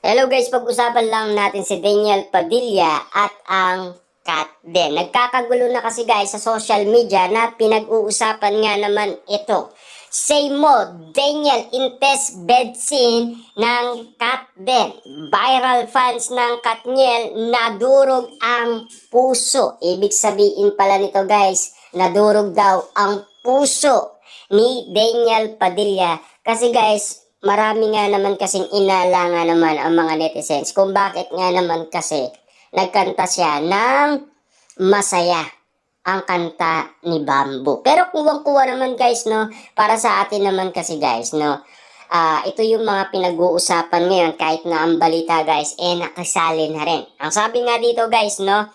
Hello guys, pag-usapan lang natin si Daniel Padilla at ang cat din. Nagkakagulo na kasi guys sa social media na pinag-uusapan nga naman ito. Say mo, Daniel Intes bed scene ng cat din. Viral fans ng Katniel nadurog ang puso. Ibig sabihin pala nito guys, nadurog daw ang puso ni Daniel Padilla. Kasi guys, marami nga naman kasing inala nga naman ang mga netizens kung bakit nga naman kasi nagkanta siya ng masaya ang kanta ni Bamboo. Pero kuwang-kuwa naman guys, no, para sa atin naman kasi guys, no, ito yung mga pinag-uusapan ngayon kahit na ang balita guys, nakasali na rin. Ang sabi nga dito guys, no,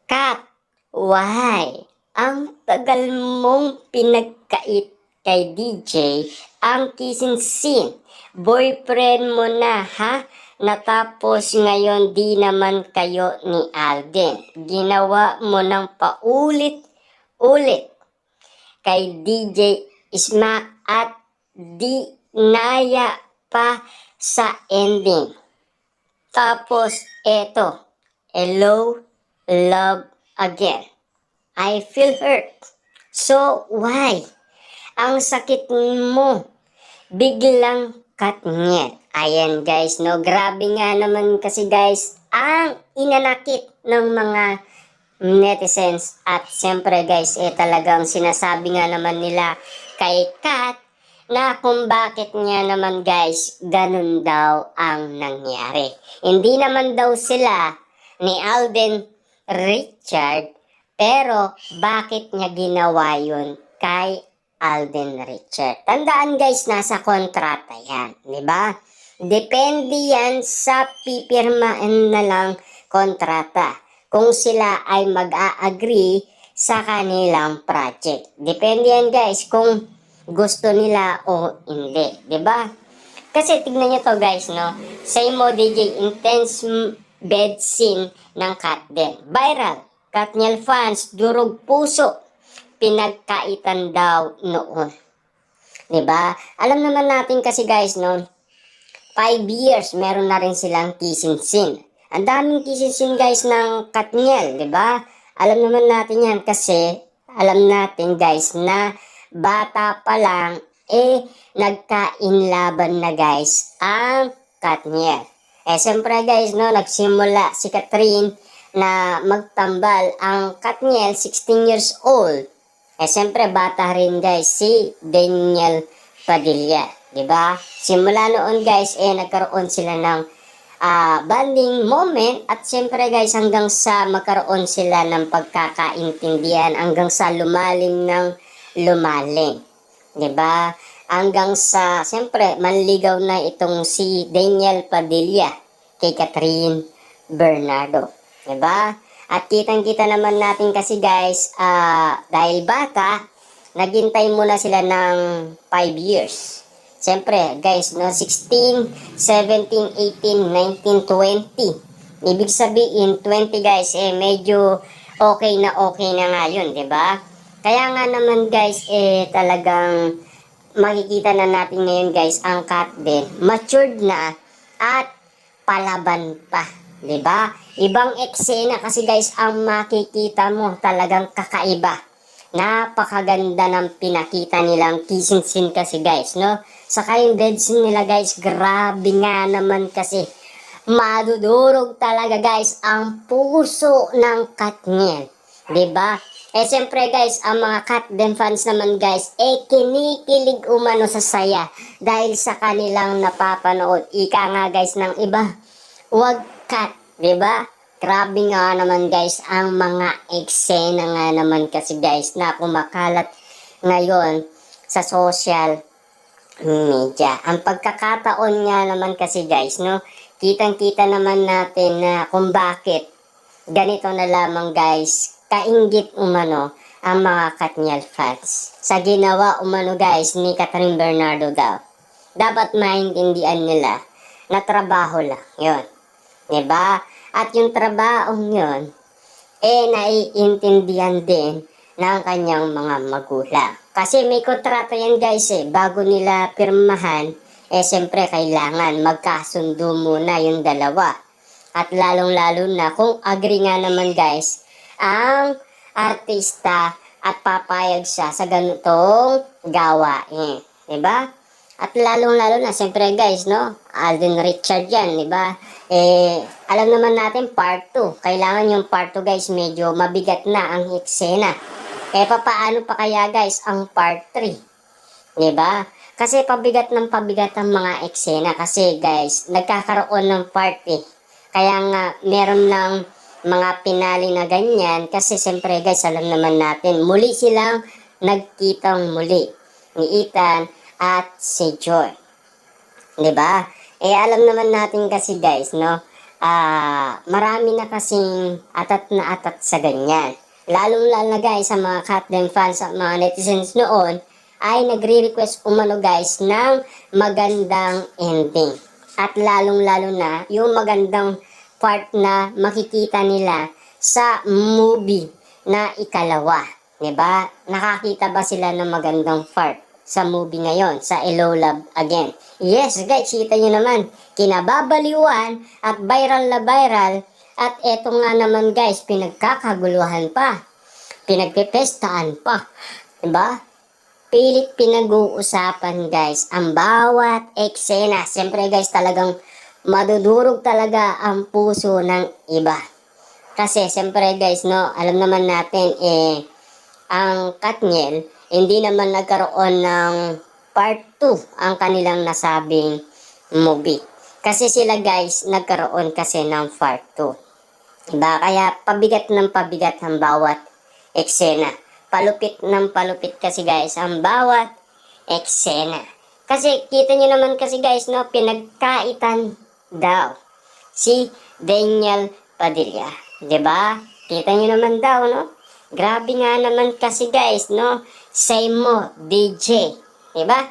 Kat, why? Ang tagal mong pinagkait kay DJ ang kissing scene. Boyfriend mo na, ha? Natapos ngayon di naman kayo ni Alden. Ginawa mo ng paulit-ulit kay DJ Smack at di naya pa sa ending. Tapos eto, hello, love again. I feel hurt. So why? Ang sakit mo. Biglang Katniel. Ayan guys, no? Grabe nga naman kasi guys ang inanakit ng mga netizens. At siyempre guys, talagang sinasabi nga naman nila kay Kat na kung bakit nga naman guys, ganun daw ang nangyari. Hindi naman daw sila ni Alden Richard, pero bakit niya ginawa yun kay Alden Richard? Tandaan guys, nasa kontrata yan, di ba? Depende yan sa pipirmaan na lang kontrata. Kung sila ay mag-a-agree sa kanilang project. Depende yan guys kung gusto nila o hindi, di ba? Kasi tignan nyo to guys, no? Say mo DJ, intense bed scene ng Katniel. Viral. Katniel fans, durog puso. Pinagkaitan daw noon. Diba? Alam naman natin kasi guys, no? 5 years, meron na rin silang kissing scene. Ang daming kissing scene guys ng Katniel, diba? Alam naman natin yan kasi alam natin guys na bata pa lang, nagkainlaban na guys ang Katniel. Siyempre guys, no, nagsimula si Catherine na magtambal. Ang Katniel, 16 years old. Siyempre, bata rin guys si Daniel Padilla. Diba? Simula noon guys, nagkaroon sila ng bonding moment. At siyempre guys, hanggang sa magkaroon sila ng pagkakaintindihan. Hanggang sa lumalim ng lumalim. Diba? Hanggang sa, siyempre, manligaw na itong si Daniel Padilla kay Catherine Bernardo. Diba? At kitang-kita naman natin kasi guys, dahil bata, naghintay muna sila ng 5 years. Siyempre, guys, no, 16, 17, 18, 19, 20. Ibig sabihin, 20 guys, medyo okay na nga yun, diba? Kaya nga naman guys, talagang makikita na natin ngayon guys, ang Kat din, matured na at palaban pa. Diba? Ibang eksena kasi guys ang makikita mo, talagang kakaiba. Napakaganda ng pinakita nilang kissing scene kasi guys, no? Saka yung bed scene nila guys, grabe nga naman kasi. Madudurog talaga guys ang puso ng Katniel. Diba? Siyempre guys, ang mga Katniel fans naman guys, kinikilig umano sa saya dahil sa kanilang napapanood. Ika nga guys ng iba, wag cut, diba? Grabe nga naman guys ang mga eksena nga naman kasi guys na kumakalat ngayon sa social media. Ang pagkakataon nga naman kasi guys, no, kitang-kita naman natin na kung bakit ganito na lamang guys, kainggit umano ang mga Katniel fans sa ginawa umano guys ni Catherine Bernardo daw. Dapat maintindihan nila na trabaho lang yun. Diba? At yung trabahong yun, naiintindihan din ng kanyang mga magulang. Kasi may kontrata yan guys bago nila pirmahan, eh siyempre kailangan magkasundo muna yung dalawa. At lalong-lalo na kung agree nga naman guys, ang artista at papayag siya sa ganitong gawain. Diba? At lalong-lalo na, siyempre guys, no? Alden Richard yan, di ba? Eh, alam naman natin part 2. Kailangan yung part 2 guys, medyo mabigat na ang eksena. Eh, paano pa kaya guys ang part 3? Di ba? Kasi pabigat ng pabigat ang mga eksena. Kasi guys, nagkakaroon ng part eh. Kaya nga, meron ng mga pinali na ganyan. Kasi siyempre guys, alam naman natin, muli silang nagkitang muli. Ni Ethan at si Joy. 'Di ba? Eh alam naman natin kasi guys, no? Marami na kasing atat sa ganyan. Lalong-lalo na guys sa mga Katden fans at mga netizens noon ay nagre-request umano guys ng magandang ending. At lalong-lalo na yung magandang part na makikita nila sa movie na ikalawa. 'Di ba? Nakakita ba sila ng magandang part sa movie ngayon, sa Hello Love Again? Yes guys, kita nyo naman, kinababaliwan at viral na viral. At eto nga naman guys, pinagkakaguluhan pa, pinagpipestaan pa, diba? Pilit pinag-uusapan guys ang bawat eksena. Siyempre guys, talagang madudurog talaga ang puso ng iba. Kasi siyempre guys, no, alam naman natin ang Katniel, hindi naman nagkaroon ng part 2 ang kanilang nasabing movie. Kasi sila guys, nagkaroon kasi ng part 2. Diba? Kaya pabigat ng pabigat ang bawat eksena. Palupit ng palupit kasi guys ang bawat eksena. Kasi kita nyo naman kasi guys, no, pinagkaitan daw si Daniel Padilla. Diba? Kita nyo naman daw, no? Grabe nga naman kasi guys, no? Say mo, DJ. Diba?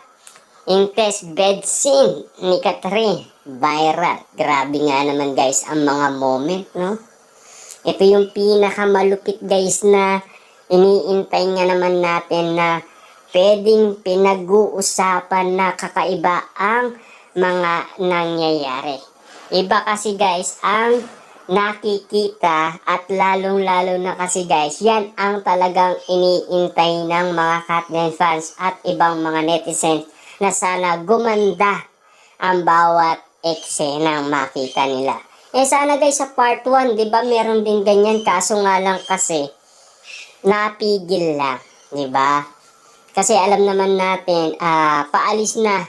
Yung test bed scene ni Catherine. Viral. Grabe nga naman guys ang mga moment, no? Ito yung pinakamalupit guys na iniintay nga naman natin na pwedeng pinag-uusapan na kakaiba ang mga nangyayari. Iba kasi guys ang nakikita at lalong-lalo na kasi guys, yan ang talagang iniintay ng mga Katniel fans at ibang mga netizen na sana gumanda ang bawat eksenang makita nila. Eh sana guys sa part 1, 'di ba, meron din ganyan, kaso nga lang kasi napigil lang, 'di ba? Kasi alam naman natin, paalis na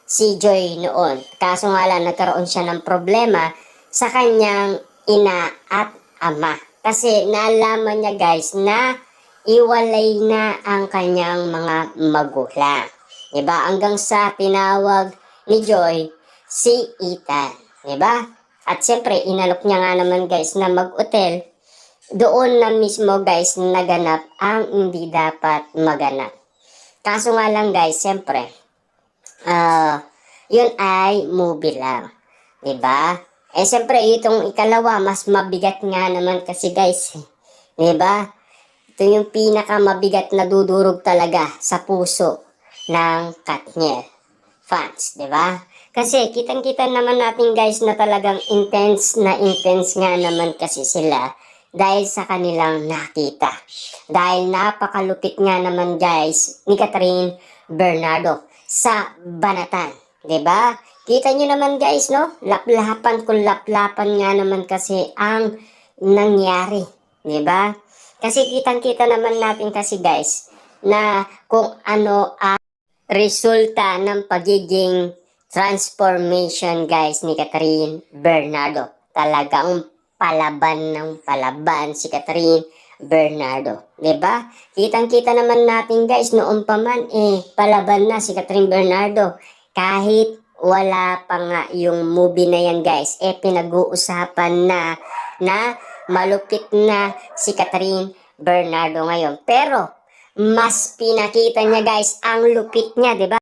si Joy noon. Kaso nga lang nagkaroon siya ng problema sa kanyang ina at ama. Kasi nalaman niya guys na iwalay na ang kanyang mga magulang. Diba? Hanggang sa tinawag ni Joy si Ethan. Diba? At siyempre, inalok niya nga naman guys na mag-hotel. Doon na mismo guys naganap ang hindi dapat maganap. Kaso nga lang guys, siyempre, yun ay movie lang. Diba? Eh, siyempre, itong ikalawa, mas mabigat nga naman kasi guys. Diba? Ito yung pinakamabigat na dudurog talaga sa puso ng Katniel fans. Diba? Kasi, kitang-kita naman natin guys na talagang intense nga naman kasi sila dahil sa kanilang nakita. Dahil napakalupit nga naman guys ni Catherine Bernardo sa banatan. Diba? Kita nyo naman guys, no? Laplapan kung laplapan nga naman kasi ang nangyari. Diba? Kasi kitang-kita naman natin kasi guys na kung ano ang resulta ng pagiging transformation guys ni Catherine Bernardo. Talagang palaban ng palaban si Catherine Bernardo. Diba? Kitang-kita naman natin guys noon pa man palaban na si Catherine Bernardo. Kahit wala pa nga yung movie na yan guys, pinag-uusapan na malupit na si Catherine Bernardo ngayon. Pero mas pinakita niya guys ang lupit niya, 'di ba?